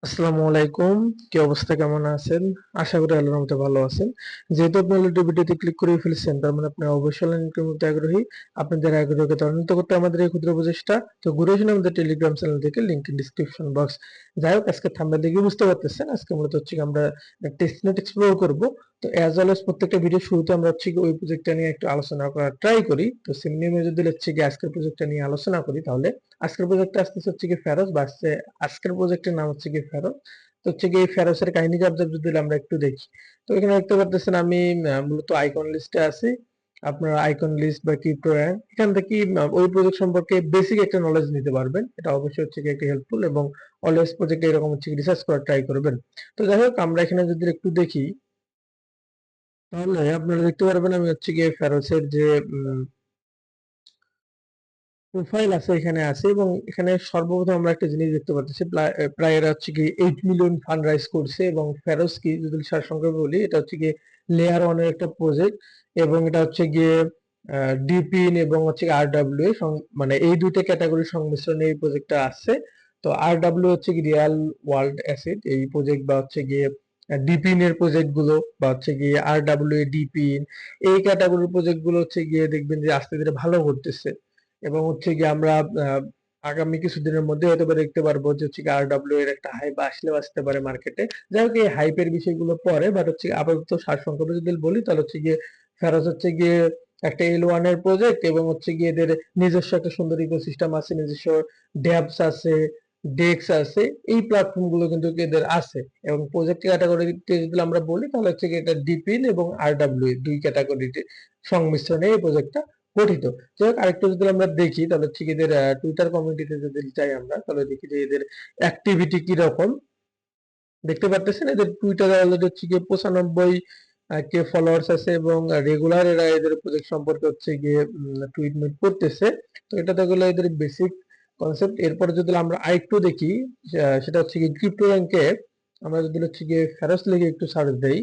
আসসালামু আলাইকুম। কি অবস্থা, কেমন আছেন? আশা করি আল্লাহর রহমতে ভালো আছেন। যেহেতু আপনি অলরেডি ভিডিওতে ক্লিক করে ফেলেছেন, তার মানে আপনি অবশ্যই অনলাইন ইনকামের মধ্যে আগ্রহী। আপনাদের আগ্রহকে ত্বরান্বিত করতে আমাদের এই ক্ষুদ্র প্রচেষ্টা। তো ঘুরে আসুন আমাদের টেলিগ্রাম চ্যানেল থেকে, লিংক ইন ডিসক্রিপশন বক্স। যাই হোক, আজকে থাম্বনেল দেখে বুঝতে পারতেছেন আজকে মূলত হচ্ছে কি আমরা টেস্টনেট এক্সপ্লোর করব। তো অ্যাজ ওয়েল প্রত্যেকটা ভিডিও শুরুতে আমরা হচ্ছে কি ওই প্রজেক্টটা নিয়ে একটু আলোচনা করার ট্রাই করি। তো সেম নিয়মে যদি হচ্ছে কি আজকের প্রজেক্টটা নিয়ে আলোচনা করি, তাহলে আজকের প্রজেক্টটা আসতেছে হচ্ছে কি ফেরোজ, বা আজকের প্রজেক্টের নাম হচ্ছে কি ফেরোজ। তো হচ্ছে কি ফেরোসের কাহিনী যদি আমরা একটু দেখি, তো এখানে দেখতে পাচ্ছেন আমি মূলত আইকন লিস্টে আছি। আপনারা আইকন লিস্ট বা ক্রিপ্টো র্যাঙ্ক এখান থেকে ওই প্রজেক্ট সম্পর্কে বেসিক একটা নলেজ নিতে পারবেন। এটা অবশ্যই হচ্ছে কি একটা হেল্পফুল, এবং অলওয়েজ প্রজেক্টে এরকম হচ্ছে রিসার্চ করার ট্রাই করবেন। তো যাই হোক, আমরা এখানে যদি একটু দেখি, তাহলে আপনারা দেখতে পারবেন আমি হচ্ছে গিয়ে ফেরোসের যে প্রোফাইল আছে এখানে আছে, এবং এখানে সর্বপ্রথম আমরা একটা জিনিস দেখতে পাচ্ছি, প্রায় এরা হচ্ছে কি 8 মিলিয়ন ফান্ড রাইজ করছে। এবং ফেরোজ কি যদি সারসংক্ষেপে বলি, এটা হচ্ছে গিয়ে লেয়ার ওয়ানের একটা প্রজেক্ট, এবং এটা হচ্ছে গিয়ে ডিপিন এবং হচ্ছে আরডব্লিউ মানে এই দুইটা ক্যাটাগরির সংমিশ্রণে এই প্রজেক্টটা আছে। তো আরডব্লিউ হচ্ছে কি রিয়াল ওয়ার্ল্ড অ্যাসেট এই প্রজেক্ট, বা হচ্ছে গিয়ে ডিপিন এর প্রজেক্ট গুলো, বা হচ্ছে গিয়ে আরডব্লিউ ডিপিন এই ক্যাটাগরির প্রজেক্ট গুলো হচ্ছে গিয়ে দেখবেন যে আস্তে ধীরে ভালো করতেছে। এবং হচ্ছে কি আমরা আগামী কিছুদিনের মধ্যে হয়তো বা দেখতে পারবো যে হচ্ছে কি আরডব্লিউ এর একটা হাইপ আসলেও আসতে পারে মার্কেটে। যাই হোক, এই হাইপের বিষয়গুলো পরে, বাট হচ্ছে আপাতত সারসংক্ষেপে যদি বলি, তাহলে হচ্ছে গিয়ে ফেরোজ হচ্ছে গিয়ে একটা L1 এর প্রজেক্ট, এবং হচ্ছে গিয়ে এদের নিজস্ব একটা সুন্দর ইকোসিস্টেম আছে, নিজস্ব ড্যাপস আছে, ডেক্স আছে, এই প্ল্যাটফর্ম গুলো কিন্তু এদের আছে। এবং প্রজেক্ট ক্যাটাগরিতে যদি আমরা বলি, তাহলে হচ্ছে কি এটা ডিপিন এবং আরডব্লিউ দুই ক্যাটাগরিতে সংমিশ্রণে এই প্রজেক্টটা গঠিত। যাই হোক, আরেকটু যদি আমরা দেখি, তাহলে হচ্ছে কি এদের টুইটার কমিউনিটিতে যদি যাই আমরা, তাহলে দেখি যে এদের অ্যাক্টিভিটি কি রকম। দেখতে পারতেছেন এদের টুইটারে অলরেডি হচ্ছে গিয়ে 95 কে ফলোয়ার্স আছে, এবং রেগুলার এরা এদের প্রজেক্ট সম্পর্কে হচ্ছে গিয়ে টুইট মিট করতেছে। তো এটা তো গেলো এদের বেসিক কনসেপ্ট। এরপর যদি আমরা আরেকটু দেখি, সেটা হচ্ছে কি ক্রিপ্টো র্যাঙ্কে আমরা যদি হচ্ছে গিয়ে ফেরোজ লিখে একটু সার্চ দেই,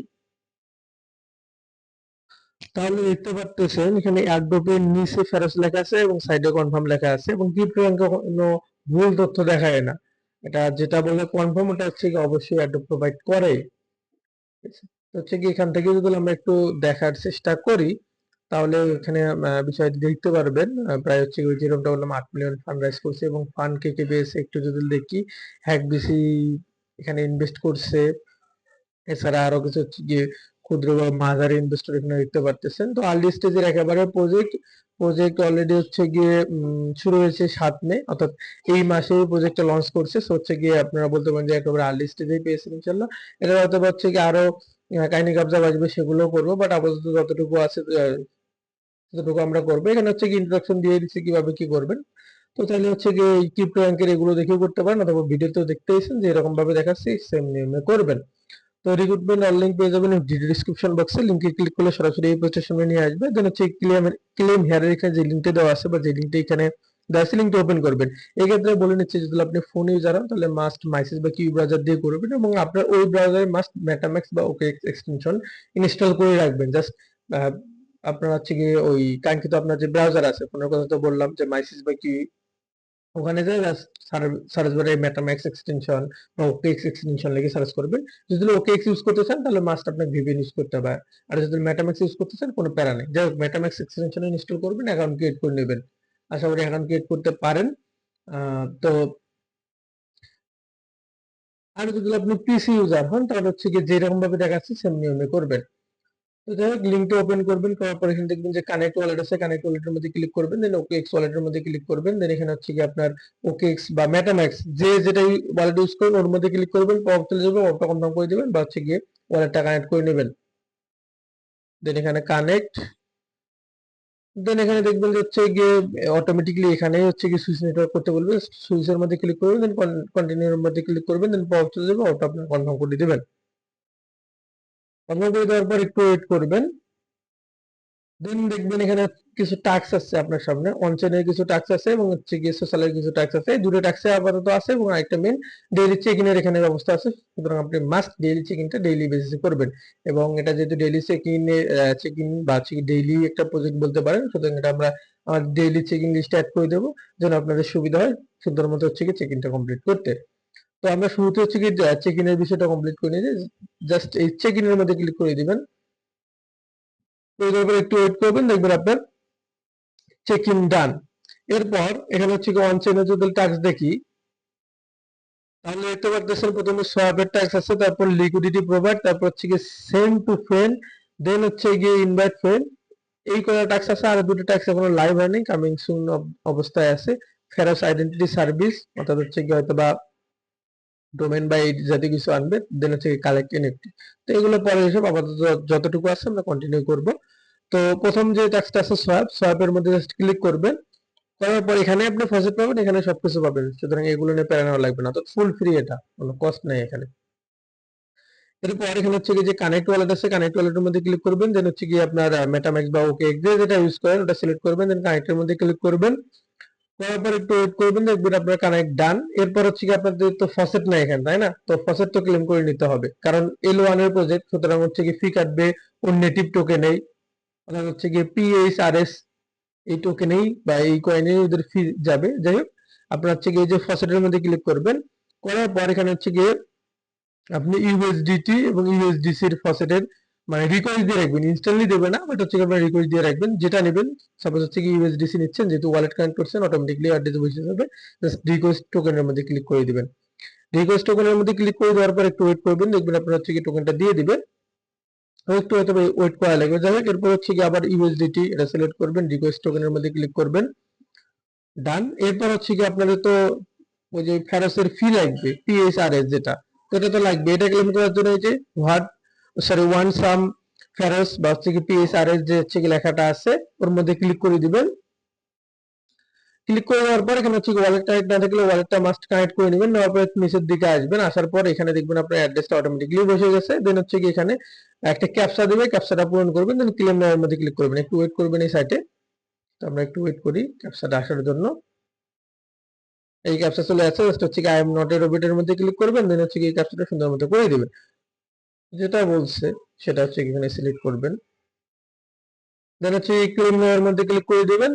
তাহলে দেখতে পারতেছেন এখানে অ্যাডোবের নিচে ফেরোজ লেখা আছে এবং সাইডে কনফার্ম লেখা আছে, এবং ক্রিপ্টো র্যাঙ্কে কোনো ভুল তথ্য দেখায় না। এটা যেটা বলে কনফার্ম, ওটা হচ্ছে কি অবশ্যই অ্যাডোব প্রোভাইড করে। তো হচ্ছে কি এখান থেকে যদি আমরা একটু দেখার চেষ্টা করি, তাহলে এখানে বিষয়টি দেখতে পারবেন। প্রায় হচ্ছে ওই যেরকমটা বললাম 8 মিলিয়ন ফান্ড রাইজ করছে, এবং ফান্ড কে কে পেয়েছে একটু যদি দেখি, হ্যাক বিসি এখানে ইনভেস্ট করছে। এছাড়া আরো কিছু হচ্ছে গিয়ে ক্ষুদ্র বা মাঝারি ইনভেস্টর এখানে দেখতে পারতেছেন। তো আর্লি স্টেজের একেবারে প্রজেক্ট প্রজেক্ট অলরেডি হচ্ছে গিয়ে শুরু হয়েছে 7 মে, অর্থাৎ এই মাসে প্রজেক্টটা লঞ্চ করছে। সো হচ্ছে গিয়ে আপনারা বলতে পারেন যে একেবারে আর্লি স্টেজেই পেয়েছেন ইনশাল্লাহ। এটা হয়তো হচ্ছে কি আরো কাহিনী কাবজা বাজবে, সেগুলো করবো, বাট আপাতত যতটুকু আছে ততটুকু আমরা করবো। এখানে হচ্ছে কি ইন্ট্রোডাকশন দিয়ে দিচ্ছি কিভাবে কি করবেন। তো তাহলে হচ্ছে গিয়ে এই ক্রিপ্টো র্যাঙ্কের এগুলো দেখেও করতে পারেন, অথবা ভিডিওতেও দেখতেইছেন যে এরকম ভাবে দেখাচ্ছি, সেম নিয়মে করবেন। তো রিক্রুটমেন্ট অল লিংক পেয়ে যাবেন ডিসক্রিপশন বক্সে, লিংকে ক্লিক করলে সরাসরি এই পেজের সামনে নিয়ে আসবে। দেন হচ্ছে ক্লেম হেয়ারের এখানে যে লিংকটা দেওয়া আছে, বা যে লিংকটা এখানে দেওয়া আছে, লিংকটা ওপেন করবেন। এই ক্ষেত্রে বলে নিচ্ছে যদি আপনি ফোন ইউজার হন, তাহলে মাস্ট মাইসেস বা কিউ ব্রাউজার দিয়ে করবেন, এবং আপনার ওই ব্রাউজারে মাস্ট মেটাম্যাক্স বা ওকে এক্সটেনশন ইনস্টল করে রাখবেন। জাস্ট আপনার হচ্ছে গিয়ে ওই কাঙ্ক্ষিত আপনার যে ব্রাউজার আছে, ফোনের কথা তো বললাম যে মাইসেস বা কিউ, ওখানে যে সার্চ বারে মেটাম্যাক্স এক্সটেনশন বা ওকেএক্স এক্সটেনশন লিখে সার্চ করবেন। যদি ওকেএক্স ইউজ করতে চান, তাহলে মাস্ট আপনার ভিপিএন ইউজ করতে হবে। আর যদি মেটাম্যাক্স ইউজ করতে চান, কোনো প্যারা নেই, যাই হোক মেটাম্যাক্স এক্সটেনশন ইনস্টল করবেন, অ্যাকাউন্ট ক্রিয়েট করে নেবেন। আশা করি অ্যাকাউন্ট ক্রিয়েট করতে পারেন। তো আর যদি আপনি পিসি ইউজার হন, তাহলে হচ্ছে কি যেরকম ভাবে দেখাচ্ছে সেম নিয়মে করবেন। তো যাই হোক, লিঙ্কটা ওপেন করবেন, করার পর এখানে দেখবেন যে কানেক্ট ওয়ালেট আছে, কানেক্ট ওয়ালেটের মধ্যে ক্লিক করবেন, দেন ওকেএক্স ওয়ালেটের মধ্যে ক্লিক করবেন। দেন এখানে হচ্ছে কি আপনার ওকেএক্স বা মেটাম্যাক্স যে যেটাই ওয়ালেট ইউজ করেন ওর মধ্যে ক্লিক করবেন, পপ চলে যাবে, পপটা কনফার্ম করে দিবেন, বা হচ্ছে গিয়ে ওয়ালেটটা কানেক্ট করে নেবেন। দেন এখানে কানেক্ট, দেন এখানে দেখবেন যে হচ্ছে গিয়ে অটোমেটিক্যালি এখানে হচ্ছে গিয়ে সুইচ নেটওয়ার্ক করতে বলবে, সুইচের মধ্যে ক্লিক করবেন, দেন কন্টিনিউর মধ্যে ক্লিক করবেন, দেন পপ চলে যাবে, ওটা আপনি কনফার্ম করে দিবেন। কনফার্ম করে দেওয়ার পর একটু ওয়েট করবেন। দেন দেখবেন এখানে কিছু টাস্ক আছে আপনার সামনে, অনচেনের কিছু টাস্ক আছে, এবং হচ্ছে গিয়ে সোশ্যালের কিছু টাস্ক আছে। এই দুটো টাস্কে আপাতত আছে, এবং আরেকটা মেন ডেইলি চেক ইনের এখানে ব্যবস্থা আছে। সুতরাং আপনি মাস্ট ডেইলি চেক ইনটা ডেইলি বেসিসে করবেন। এবং এটা যেহেতু ডেইলি চেক ইন বা ডেইলি একটা প্রজেক্ট বলতে পারেন, সুতরাং এটা আমরা আমার ডেইলি চেক ইন লিস্টে অ্যাড করে দেবো, যেন আপনাদের সুবিধা হয় সুন্দর মতো হচ্ছে কি চেক ইনটা কমপ্লিট করতে। তো আমরা শুরুতে হচ্ছে কি চেক ইনের বিষয়টা কমপ্লিট করে নিয়ে জাস্ট এই চেক ইনের মধ্যে ক্লিক করে দিবেন। এরপর একটু ওয়েট করবেন, দেখবেন আপনার চেক ইন ডান। এরপর এখানে হচ্ছে কি অন চেইনে যদি ট্যাক্স দেখি, তাহলে দেখতে পাচ্ছেন প্রথমে সোয়াপের ট্যাক্স আছে, তারপর লিকুইডিটি প্রোভাইড, তারপর হচ্ছে কি সেন্ড টু ফ্রেন্ড, দেন হচ্ছে গিয়ে ইনভাইট ফ্রেন্ড। এই কয়টা ট্যাক্স আছে, আর দুটো ট্যাক্স এখনো লাইভ হয়নি, কামিং সুন অবস্থায় আছে। ফেরাস আইডেন্টিটি সার্ভিস, অর্থাৎ হচ্ছে কি হয়তো বা ডোমেন বা এই জাতীয় কিছু আনবে, দেন হচ্ছে কালেক্ট এনএফটি। তো এগুলো পরে এসব আপাতত যতটুকু আছে আমরা কন্টিনিউ করব। তো প্রথম যে ট্যাক্সটা আছে সোয়াপের মধ্যে জাস্ট ক্লিক করবেন, করার পর এখানে আপনি ফসেট পাবেন, এখানে সবকিছু পাবেন, সুতরাং এগুলো নিয়ে প্যারা নেওয়া লাগবে না, তো ফুল ফ্রি, এটা কোনো কস্ট নাই এখানে। এরপর এখানে হচ্ছে যে কানেক্ট ওয়ালেট আছে, কানেক্ট ওয়ালেটের মধ্যে ক্লিক করবেন, দেন হচ্ছে কি আপনার মেটাম্যাক্স বা ওকে যেটা ইউজ করেন ওটা সিলেক্ট করবেন, দেন কানেক্টের মধ্যে ক্লিক করবেন, করার পর একটু ওয়েট করবেন, দেখবেন আপনার কানেক্ট ডান। এরপর হচ্ছে কি আপনাদের তো ফসেট নাই এখানে, তাই না? তো ফসেট তো ক্লেম করে নিতে হবে, কারণ L1 এর প্রজেক্ট, সুতরাং হচ্ছে কি ফি কাটবে ওর নেটিভ টোকেনেই, অর্থাৎ হচ্ছে কি PHRS এই টোকেনেই বা এই কয়েনেই ওদের ফি যাবে। যাই হোক, আপনার হচ্ছে কি এই যে ফসেটের মধ্যে ক্লিক করবেন, করার পর এখানে হচ্ছে গিয়ে আপনি ইউএসডিটি এবং ইউএসডিসি এর ফসেটের মানে রিকোয়েস্ট দিয়ে রাখবেন, ইনস্ট্যান্টলি দেবে না, বাট হচ্ছে আপনার রিকোয়েস্ট দিয়ে রাখবেন যেটা নেবেন। সাপোজ হচ্ছে কি ইউএসডিসি নিচ্ছেন, যেহেতু ওয়ালেট কানেক্ট করছেন, অটোমেটিকলি অ্যাড্রেস বসে যাবে, জাস্ট রিকোয়েস্ট টোকেনের মধ্যে ক্লিক করে দিবেন। রিকোয়েস্ট টোকেনের মধ্যে ক্লিক করে দেওয়ার পর একটু ওয়েট করবেন, দেখবেন আপনার হচ্ছে কি টোকেনটা দিয়ে দিবে, একটু হয়তো ওয়েট করা লাগবে। যাই হোক, এরপর হচ্ছে কি আবার ইউএসডিটি এটা সিলেক্ট করবেন, রিকোয়েস্ট টোকেনের মধ্যে ক্লিক করবেন, ডান। এরপর হচ্ছে কি আপনাদের তো ওই যে ফেরসের ফি লাগবে, PHRS যেটা, তো এটা তো লাগবে। এটা ক্লেম করার জন্য এই যে ওয়ান সাম ফেরস বা হচ্ছে কি PHRS যে হচ্ছে কি লেখাটা আছে ওর মধ্যে ক্লিক করে দিবেন। ক্লিক করে দেওয়ার পর এখানে হচ্ছে ওয়ালেট কানেক্ট না থাকলে ওয়ালেটটা মাস্ট কানেক্ট করে নেবেন, নেওয়ার পর নিচের দিকে আসবেন, আসার পর এখানে দেখবেন আপনার অ্যাড্রেসটা অটোমেটিকলি বসে গেছে। দেন হচ্ছে কি এখানে একটা ক্যাপচা দিবে, ক্যাপচাটা পূরণ করবেন, দেন ক্লেম নেওয়ার মধ্যে ক্লিক করবেন। একটু ওয়েট করবেন এই সাইটে, তো আমরা একটু ওয়েট করি ক্যাপচাটা আসার জন্য। এই ক্যাপচা চলে আসছে, জাস্ট হচ্ছে কি I am not a robot এর মধ্যে ক্লিক করবেন, দেন হচ্ছে কি এই ক্যাপচাটা সুন্দর মতো করে দিবেন, যেটা বলছে সেটা হচ্ছে এখানে সিলেক্ট করবেন, দেন হচ্ছে ক্লেম নেওয়ার মধ্যে ক্লিক করে দিবেন।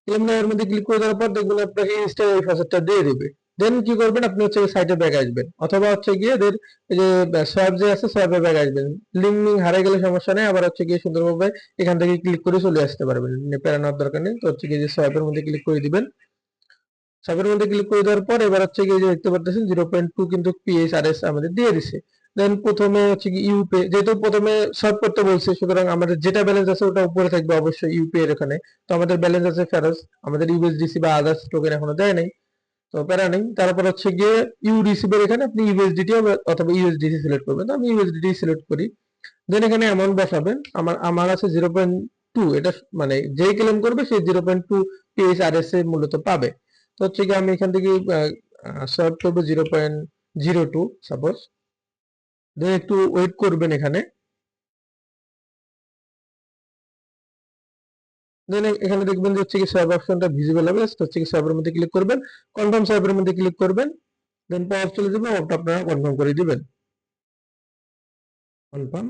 ক্লেম নেওয়ার মধ্যে ক্লিক করে দেওয়ার পর দেখবেন আপনাকে ইনস্ট্যান্ট এই ফসেটটা দিয়ে দিবে। দেন কি করবেন, আপনি হচ্ছে সাইটে ব্যাক আসবেন, অথবা হচ্ছে গিয়ে এদের এই যে সোয়াপ যে আছে সোয়াপে ব্যাক আসবেন। লিঙ্ক হারিয়ে গেলে সমস্যা নেই, আবার হচ্ছে গিয়ে সুন্দরভাবে এখান থেকে ক্লিক করে চলে আসতে পারবেন, প্যারা নেওয়ার দরকার নেই। তো হচ্ছে গিয়ে যে সোয়াপের মধ্যে ক্লিক করে দিবেন, সাবের মধ্যে ক্লিক করে দেওয়ার পর এবার হচ্ছে গিয়ে যে দেখতে পাচ্ছেন 0.2 কিন্তু PHRS আমাদের দিয়ে দিছে। দেন প্রথমে হচ্ছে কি ইউপে, যেহেতু প্রথমে সলভ করতে বলছে, সুতরাং আমাদের যেটা ব্যালেন্স আছে ওটা উপরে থাকবে অবশ্যই ইউপে এর এখানে। তো আমাদের ব্যালেন্স আছে ফেরস, আমাদের ইউএসডিসি বা আদার্স টোকেন এখনো দেয় নাই, তো প্যারা নেই। তারপর হচ্ছে গিয়ে ইউ রিসিভের এখানে আপনি ইউএসডিটি অথবা ইউএসডিসি সিলেক্ট করবেন, তো আমি ইউএসডিটি সিলেক্ট করি। দেন এখানে অ্যামাউন্ট বসাবেন, আমার আছে 0.2, এটা মানে যেই ক্লেম করবে সেই 0.2 PHRS এ মূলত পাবে। তো হচ্ছে কি আমি এখান থেকে সলভ করবো 0.02 সাপোজ, দেন একটু ওয়েট করবেন এখানে। দেন এখানে দেখবেন যে হচ্ছে কি সোয়াপ অপশনটা ভিজিবল হবে, হচ্ছে কি সোয়াপের মধ্যে ক্লিক করবেন, কনফার্ম সোয়াপের মধ্যে ক্লিক করবেন, দেন পপ চলে যাবে, পপটা আপনারা কনফার্ম করে দিবেন, কনফার্ম।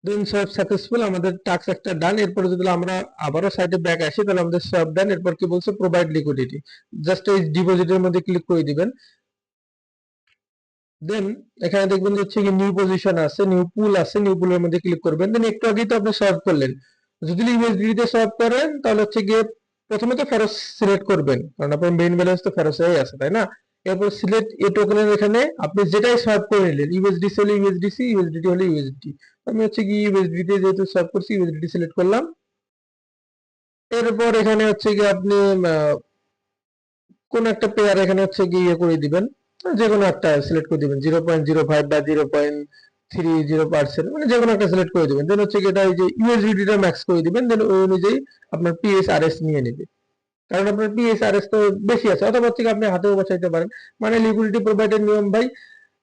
দেন সোয়াপ সাকসেসফুল, আমাদের টাস্ক একটা ডান। এরপরে যদি আমরা আবারও সাইটে ব্যাক আসি, তাহলে আমাদের সোয়াপ ডান। এরপর কি বলছে, প্রোভাইড লিকুইডিটি, জাস্ট এই ডিপোজিটের মধ্যে ক্লিক করে দিবেন। দেন এখানে দেখবেন যে হচ্ছে কি নিউ পজিশন আছে, নিউ পুল আছে, নিউ পুলের মধ্যে ক্লিক করবেন। দেন একটু আগেই তো আপনি সলভ করলেন, যদি ইউএসডি তে সলভ করেন তাহলে হচ্ছে গিয়ে প্রথমে তো ফেরত সিলেক্ট করবেন, কারণ আপনার মেইন ব্যালেন্স তো ফেরত হয়ে আছে, তাই না? এরপর সিলেক্ট এই টোকেনের এখানে আপনি যেটাই সলভ করে নিলেন, ইউএসডিসি হলে ইউএসডিসি, ইউএসডিটি হলে ইউএসডি। আমি হচ্ছে কি ইউএসডি তে যেহেতু সলভ করছি, ইউএসডি সিলেক্ট করলাম। এরপর এখানে হচ্ছে কি আপনি কোন একটা পেয়ার এখানে হচ্ছে গিয়ে ইয়ে করে দিবেন, যে কোনো একটা সিলেক্ট করে দিবেন, 0.05 বা 0.30%, মানে যে কোনো একটা সিলেক্ট করে দিবেন। দেন হচ্ছে কি এটা এই যে ইউএসডিটি টা ম্যাক্স করে দিবেন, দেন ওই অনুযায়ী আপনার PHRS নিয়ে নেবে, কারণ আপনার PHRS তো বেশি আছে। অথবা হচ্ছে কি আপনি হাতেও বসাইতে পারেন, মানে লিকুইডিটি প্রোভাইডের নিয়ম ভাই,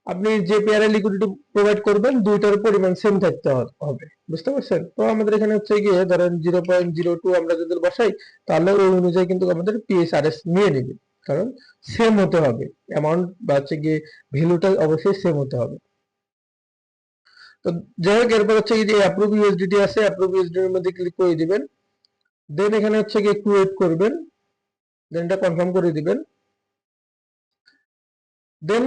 আপনি যে পেয়ারে লিকুইডিটি প্রোভাইড করবেন দুইটার পরিমাণ সেম থাকতে হবে, বুঝতে পারছেন? তো আমাদের এখানে হচ্ছে গিয়ে ধরেন 0.02 আমরা যদি বসাই, তাহলে ওই অনুযায়ী কিন্তু আমাদের PHRS নিয়ে নেবে, কারণ সেম হতে হবে অ্যামাউন্ট বা হচ্ছে গিয়ে ভ্যালুটা অবশ্যই সেম হতে হবে। তো যাই হোক, এরপর হচ্ছে এই যে অ্যাপ্রুভ ইউএসডিটি আছে, অ্যাপ্রুভ ইউএসডিটি এর মধ্যে ক্লিক করে দিবেন। দেন এখানে হচ্ছে গিয়ে একটু ওয়েট করবেন, দেন এটা কনফার্ম করে দিবেন। দেন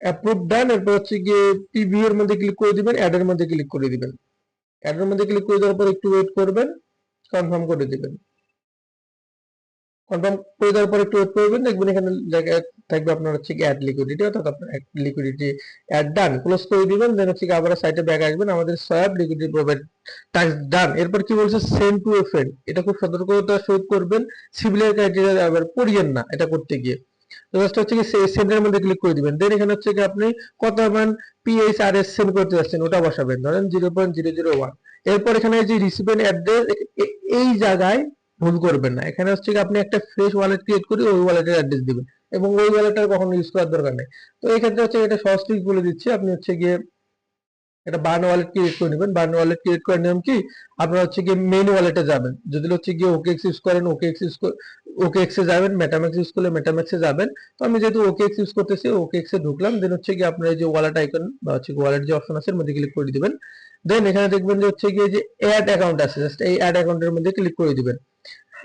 অ্যাপ্রুভ ডান। এরপর হচ্ছে গিয়ে পিভি এর মধ্যে ক্লিক করে দিবেন, অ্যাড এর মধ্যে ক্লিক করে দিবেন। অ্যাড এর মধ্যে ক্লিক করে দেওয়ার পর একটু ওয়েট করবেন, কনফার্ম করে দিবেন। কনফার্ম করে দেওয়ার পর একটু ওয়েট করবেন, দেখবেন এখানে জায়গায় থাকবে আপনার হচ্ছে কি অ্যাড লিকুইডিটি, অর্থাৎ আপনার লিকুইডিটি অ্যাড ডান। ক্লোজ করে দিবেন। দেন হচ্ছে কি আবার সাইটে ব্যাক আসবেন, আমাদের সব লিকুইডিটি প্রোভাইড টাস্ক ডান। এরপর কি বলছে, সেন্ড টু এ ফ্রেন্ড। এটা খুব সতর্কতার সহিত করবেন, সিভিলের ক্রাইটেরিয়া আবার পড়িয়েন না এটা করতে গিয়ে। তো জাস্ট হচ্ছে কি সেন্ডের মধ্যে ক্লিক করে দিবেন। দেন এখানে হচ্ছে কি আপনি কত মান পিএইচআরএস সেন্ড করতে যাচ্ছেন ওটা বসাবেন, ধরেন 0.001। এরপর এখানে যে রিসিপিয়েন্ট অ্যাড্রেস, এই জায়গায় ভুল করবেন না। এখানে হচ্ছে কি আপনি একটা ফ্রেশ ওয়ালেট ক্রিয়েট করে ওই ওয়ালেটের অ্যাড্রেস দিবেন, এবং ওই ওয়ালেটটা কখনো ইউজ করার দরকার নেই। তো এই ক্ষেত্রে হচ্ছে এটা সহজ ট্রিক বলে দিচ্ছি। আপনি হচ্ছে গিয়ে এটা বার্ন ওয়ালেট ক্রিয়েট করে নেবেন। বার্ন ওয়ালেট ক্রিয়েট করার নিয়ম কি, আপনারা হচ্ছে গিয়ে মেইন ওয়ালেটে যাবেন। যদি হচ্ছে গিয়ে ওকেএক্স ইউজ করেন ওকেএক্স এ যাবেন, মেটাম্যাক্স ইউজ করলে মেটাম্যাক্সে যাবেন। তো আমি যেহেতু ওকেএক্স ইউজ করতেছি ওকেএক্স এ ঢুকলাম। দেন হচ্ছে গিয়ে আপনার এই যে ওয়ালেট আইকন বা হচ্ছে ওয়ালেট যে অপশন আছে এর মধ্যে ক্লিক করে দিবেন। দেন এখানে দেখবেন যে হচ্ছে গিয়ে যে অ্যাড অ্যাকাউন্ট আছে, জাস্ট এই অ্যাড অ্যাকাউন্টের মধ্যে ক্লিক করে দিবেন।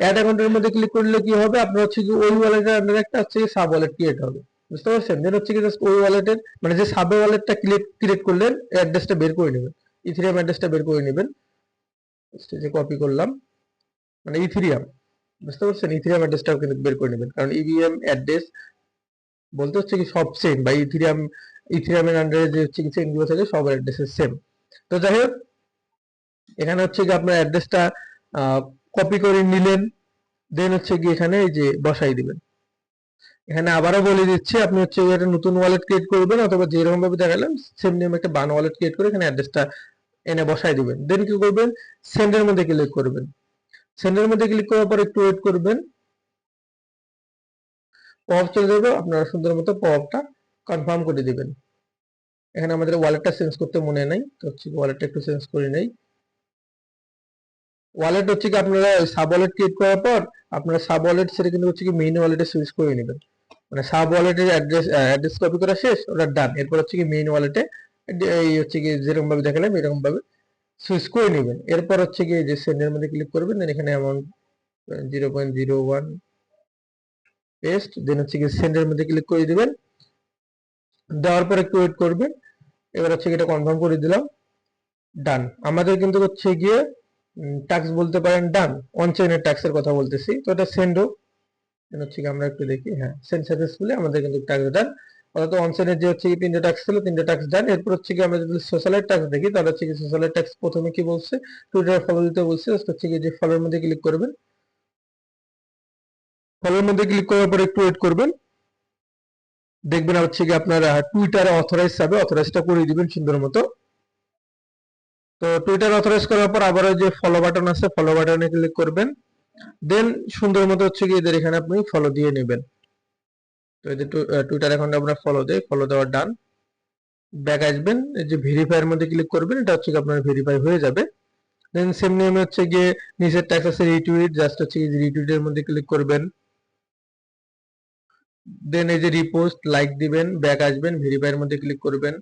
অ্যাড অ্যাকাউন্টের মধ্যে ক্লিক করলে কি হবে, আপনার হচ্ছে কি ওই ওয়ালেটের আন্ডারে একটা হচ্ছে সাব ওয়ালেট ক্রিয়েট হবে, বুঝতে পারছেন? দেন হচ্ছে কি জাস্ট ওই ওয়ালেটের মানে যে সাব ওয়ালেটটা ক্রিয়েট করলেন অ্যাড্রেসটা বের করে নেবেন, ইথেরিয়াম অ্যাড্রেসটা বের করে নেবেন। যে কপি করলাম মানে ইথেরিয়াম, বুঝতে পারছেন? ইথেরিয়াম অ্যাড্রেসটাও কিন্তু বের করে নেবেন, কারণ ইভিএম অ্যাড্রেস বলতে হচ্ছে কি সব সেম, বা ইথেরিয়ামের আন্ডারে যে হচ্ছে কি চেইনগুলো থাকে সবার অ্যাড্রেস সেম। তো যাই হোক, এখানে হচ্ছে কি আপনার অ্যাড্রেসটা কপি করে নিলেন। দেন হচ্ছে কি এখানে এই যে বসাই দিবেন। এখানে আবারও বলে দিচ্ছি, আপনি হচ্ছে একটা নতুন ওয়ালেট ক্রিয়েট করবেন, অথবা যেরকম ভাবে দেখালাম সেম নিয়ম একটা বান ওয়ালেট ক্রিয়েট করে এখানে অ্যাড্রেসটা এনে বসাই দিবেন। দেন কি করবেন, সেন্ডের মধ্যে ক্লিক করবেন। সেন্ডের মধ্যে ক্লিক করার পর একটু ওয়েট করবেন, পপ চলে যাবে, আপনারা সুন্দর মতো পপটা কনফার্ম করে দিবেন। এখানে আমাদের ওয়ালেটটা চেঞ্জ করতে মনে নাই, তো হচ্ছে ওয়ালেটটা একটু চেঞ্জ করে নেই। ওয়ালেট হচ্ছে কি আপনারা সাব ওয়ালেট ক্রিয়েট করার পর আপনারা সাব ওয়ালেট সেটা কিন্তু হচ্ছে কি মেইন ওয়ালেটে সুইচ করে নেবেন। মানে সাব ওয়ালেটের অ্যাড্রেস কপি করা শেষ, ওটা ডান। এরপর হচ্ছে কি মেইন ওয়ালেটে এই হচ্ছে কি যেরকম ভাবে দেখালাম এরকম ভাবে সুইচ করে নেবেন। এরপর হচ্ছে কি যে সেন্ডের মধ্যে ক্লিক করবেন, দেন এখানে অ্যামাউন্ট 0.01 পেস্ট। দেন হচ্ছে কি সেন্ডের মধ্যে ক্লিক করে দিবেন। দেওয়ার পর একটু ওয়েট করবেন। এবার হচ্ছে কি এটা কনফার্ম করে দিলাম, ডান। আমাদের কিন্তু হচ্ছে গিয়ে ট্যাক্স বলতে পারেন ডান, অন চেইনের ট্যাক্সের কথা বলতেছি। তো এটা সেন্ড হোক, হচ্ছে কি আমরা একটু দেখি, হ্যাঁ সেন্ড সাকসেসফুলি আমাদের কিন্তু ট্যাক্স ডান। অর্থাৎ অনসেনের যে হচ্ছে কি 3টে ট্যাক্স ছিল 3টে ট্যাক্স ডান। এরপর হচ্ছে কি আমরা যদি সোশ্যাল ট্যাক্স দেখি তাহলে হচ্ছে কি সোশ্যাল ট্যাক্স প্রথমে কি বলছে, টুইটার ফলো দিতে বলছে, হচ্ছে কি যে ফলোর মধ্যে ক্লিক করবেন। ফলোর মধ্যে ক্লিক করার পর একটু ওয়েট করবেন, দেখবেন হচ্ছে কি আপনার টুইটারে অথরাইজ হবে, অথরাইজটা করে দিবেন সুন্দর মতো। তো টুইটার অথরাইজ করার পর আবার যে ফলো বাটন আছে ফলো বাটনে ক্লিক করবেন। দেন সুন্দর মতো হচ্ছে কি এদের এখানে আপনি ফলো দিয়ে নেবেন। তো এদের টুইটার অ্যাকাউন্টে আপনার ফলো দেয়, ফলো দেওয়ার ডান। ব্যাক আসবেন, এই যে ভেরিফাইয়ের মধ্যে ক্লিক করবেন, এটা হচ্ছে কি আপনার ভেরিফাই হয়ে যাবে। দেন সেম নিয়মে হচ্ছে গিয়ে নিচের ট্যাক্স আছে রিটুইট, জাস্ট হচ্ছে কি রিটুইটের মধ্যে ক্লিক করবেন। দেন এই যে রিপোস্ট লাইক দিবেন, ব্যাক আসবেন, ভেরিফাইয়ের মধ্যে ক্লিক করবেন।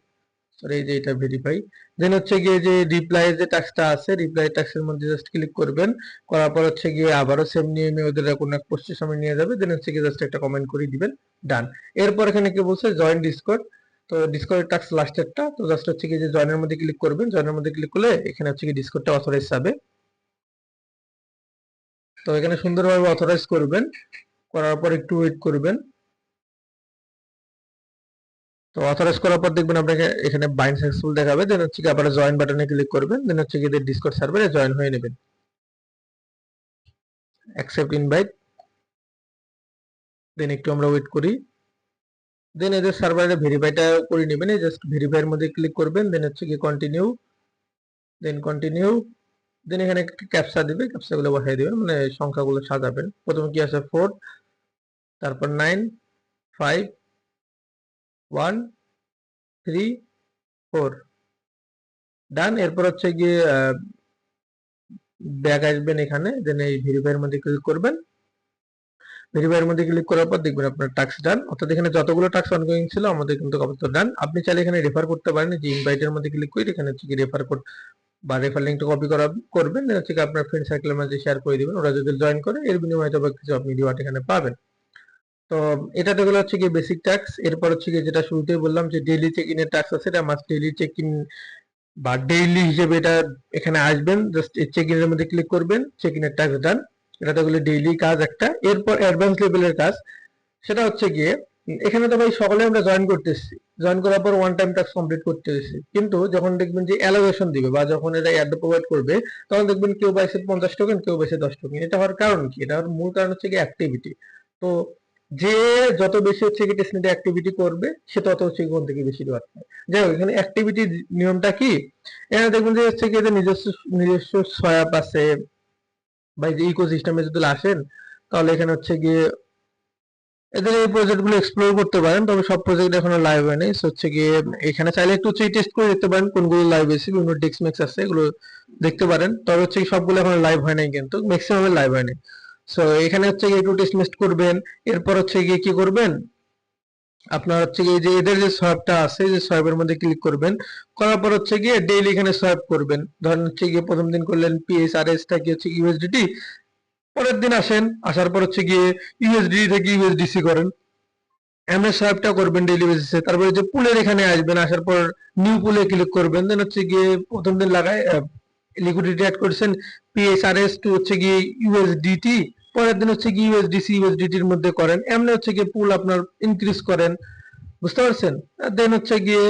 সরি এই যে এটা ভেরিফাই। দেন হচ্ছে গিয়ে যে রিপ্লাই যে ট্যাক্সটা আছে রিপ্লাই ট্যাক্সের মধ্যে জাস্ট ক্লিক করবেন। করার পর হচ্ছে গিয়ে আবারও সেম নিয়মে ওদের কোনো এক পোস্টের সামনে নিয়ে যাবে। দেন হচ্ছে গিয়ে জাস্ট একটা কমেন্ট করে দিবেন, ডান। এরপর এখানে কি বলছে, জয়েন ডিসকর্ড। তো ডিসকর্ডের ট্যাক্স লাস্টেরটা, তো জাস্ট হচ্ছে কি যে জয়েনের মধ্যে ক্লিক করবেন। জয়েনের মধ্যে ক্লিক করলে এখানে হচ্ছে কি ডিসকর্ডটা অথরাইজ হবে। তো এখানে সুন্দরভাবে অথরাইজ করবেন, করার পর একটু ওয়েট করবেন। তো অথরাইজ করার পর দেখবেন আপনাকে এখানে বাইন্ড সাকসেসফুল দেখাবে। দেন হচ্ছে কি আবার জয়েন বাটনে ক্লিক করবেন। দেন হচ্ছে কি ডিসকর্ড সার্ভারে জয়েন হয়ে নেবেন, অ্যাকসেপ্ট ইনভাইট। দেন একটু আমরা ওয়েট করি। দেন এদের সার্ভারে ভেরিফাইটা করে নেবেন, এই জাস্ট ভেরিফাইয়ের মধ্যে ক্লিক করবেন। দেন হচ্ছে কি কন্টিনিউ, দেন কন্টিনিউ। দেন এখানে একটা ক্যাপচা দিবে, ক্যাপচাগুলো বসাই দিবেন, মানে সংখ্যাগুলো সাজাবেন। প্রথমে কি আছে 4, তারপর 9, 5, 1, 3, 4, ডান। এরপর হচ্ছে গিয়ে ব্যাক আসবেন এখানে, দেন এই ভেরিফাইয়ের মধ্যে ক্লিক করবেন। ভেরিফাইয়ের মধ্যে ক্লিক করার পর দেখবেন আপনার টাস্ক ডান, অর্থাৎ এখানে যতগুলো টাস্ক অনগোয়িং ছিল আমাদের কিন্তু আপাতত ডান। আপনি চাইলে এখানে রেফার করতে পারেন, যে ইনভাইটের মধ্যে ক্লিক করে এখানে হচ্ছে কি রেফার কোড বা রেফার লিঙ্কটা কপি করবেন, দেন হচ্ছে আপনার ফ্রেন্ড সার্কেলের মাঝে শেয়ার করে দিবেন। ওরা যদি জয়েন করে এর বিনিময়ে হয়তো কিছু আপনি রিওয়ার্ড এখানে পাবেন। তো এটা তো গেলো হচ্ছে কি বেসিক ট্যাক্স। এরপর হচ্ছে কি যেটা শুরুতেই বললাম যে ডেইলি চেক ইনের ট্যাক্স আছে, এটা মাস্ট ডেইলি চেক ইন বা ডেইলি হিসেবে এটা এখানে আসবেন। জাস্ট চেক ইনের মধ্যে ক্লিক করবেন, চেক ইনের ট্যাক্স ডান। এটা তো গেলো ডেইলি কাজ একটা। এরপর অ্যাডভান্স লেভেলের কাজ, সেটা হচ্ছে গিয়ে এখানে তো ভাই সকলে আমরা জয়েন করতেছি, জয়েন করার পর ওয়ান টাইম টাস্ক কমপ্লিট করতেছি, কিন্তু যখন দেখবেন যে অ্যালোকেশন দিবে বা যখন এটা অ্যাড প্রোভাইড করবে, তখন দেখবেন কেউ পাইছে 50 টোকেন, কেউ পাইছে 10 টোকেন। এটা হওয়ার কারণ কি? এটা হওয়ার মূল কারণ হচ্ছে কি অ্যাক্টিভিটি। তো যে যত বেশি হচ্ছে কি টেস্টনেটে অ্যাক্টিভিটি করবে, সে তত হচ্ছে কোন থেকে বেশি রিওয়ার্ড পায়। যাই হোক, এখানে অ্যাক্টিভিটি নিয়মটা কি, এখানে দেখবেন যে হচ্ছে কি এদের নিজস্ব নিজস্ব সয়াপ আছে বা এই যে ইকোসিস্টেমে যদি আসেন, তাহলে এখানে হচ্ছে গিয়ে এদের এই প্রজেক্ট গুলো এক্সপ্লোর করতে পারেন। তবে সব প্রজেক্ট এখনো লাইভ হয়নি। হচ্ছে গিয়ে এখানে চাইলে একটু টেস্ট করে দেখতে পারেন কোনগুলো লাইভ হয়েছে, বিভিন্ন ডিস্ক ম্যাক্স আছে, এগুলো দেখতে পারেন। তবে হচ্ছে সবগুলো এখনো লাইভ হয় নাই, কিন্তু ম্যাক্সিমাম লাইভ হয়নি। সো এখানে হচ্ছে গিয়ে একটু টেস্ট করবেন। এরপর হচ্ছে গিয়ে কি করবেন, আপনার হচ্ছে গিয়ে যে এদের যে সোয়াপটা আছে, যে সোয়াপের মধ্যে ক্লিক করবেন, করার পর হচ্ছে গিয়ে ডেইলি এখানে সোয়াপ করবেন। ধরেন হচ্ছে গিয়ে প্রথম দিন করলেন পিএসআরএস থেকে হচ্ছে ইউএসডিটি, পরের দিন আসেন, আসার পর হচ্ছে গিয়ে ইউএসডি থেকে ইউএসডিসি করেন, এমএস সোয়াপটা করবেন ডেইলি বেসিসে। তারপরে যে পুলের এখানে আসবেন, আসার পর নিউ পুলে ক্লিক করবেন, দেন হচ্ছে গিয়ে প্রথম দিন লাগায় লিকুইডিটি অ্যাড করছেন পিএসআরএস টু হচ্ছে গিয়ে ইউএসডিটি, পরের দিন হচ্ছে গিয়ে ইউএসডিসি ইউএসডিটির মধ্যে করেন, এমনি হচ্ছে গিয়ে পুল আপনার ইনক্রিজ করেন। বুঝতে পারছেন? দেন হচ্ছে গিয়ে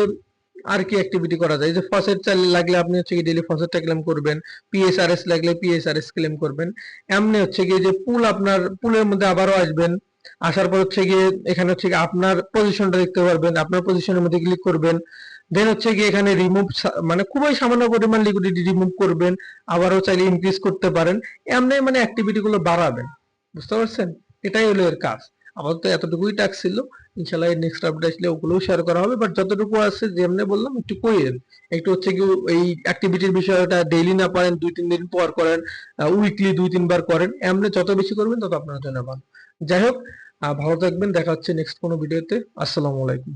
আর কি অ্যাক্টিভিটি করা যায়, যে ফসেট লাগলে আপনি হচ্ছে গিয়ে ডেইলি ফসেটটা ক্লেম করবেন, পিএসআরএস লাগলে পিএসআরএস ক্লেম করবেন। এমনি হচ্ছে গিয়ে যে পুল, আপনার পুলের মধ্যে আবারও আসবেন, আসার পর হচ্ছে গিয়ে এখানে হচ্ছে গিয়ে আপনার পজিশনটা দেখতে পারবেন, আপনার পজিশনের মধ্যে ক্লিক করবেন। দেন হচ্ছে গিয়ে এখানে রিমুভ, মানে খুবই সামান্য পরিমাণ লিকুইডিটি রিমুভ করবেন, আবারও চাইলে ইনক্রিজ করতে পারেন। এমনি মানে অ্যাক্টিভিটি গুলো বাড়াবেন। বুঝতে পারছেন? এটাই হলো এর কাজ। আপাতত এতটুকুই টাস্ক ছিল। ইনশাল্লাহ এর নেক্সট আপডেট আসলে ওগুলোও শেয়ার করা হবে, বাট যতটুকু আছে যেমনি বললাম একটু কইেন। একটু হচ্ছে কি এই অ্যাক্টিভিটির বিষয়টা ডেইলি না পারেন, 2-3 দিন পর করেন, উইকলি 2-3 বার করেন। এমনি যত বেশি করবেন তত আপনার জন্য ভালো। যাই হোক, ভালো থাকবেন, দেখা হচ্ছে নেক্সট কোনো ভিডিওতে। আসসালামু আলাইকুম।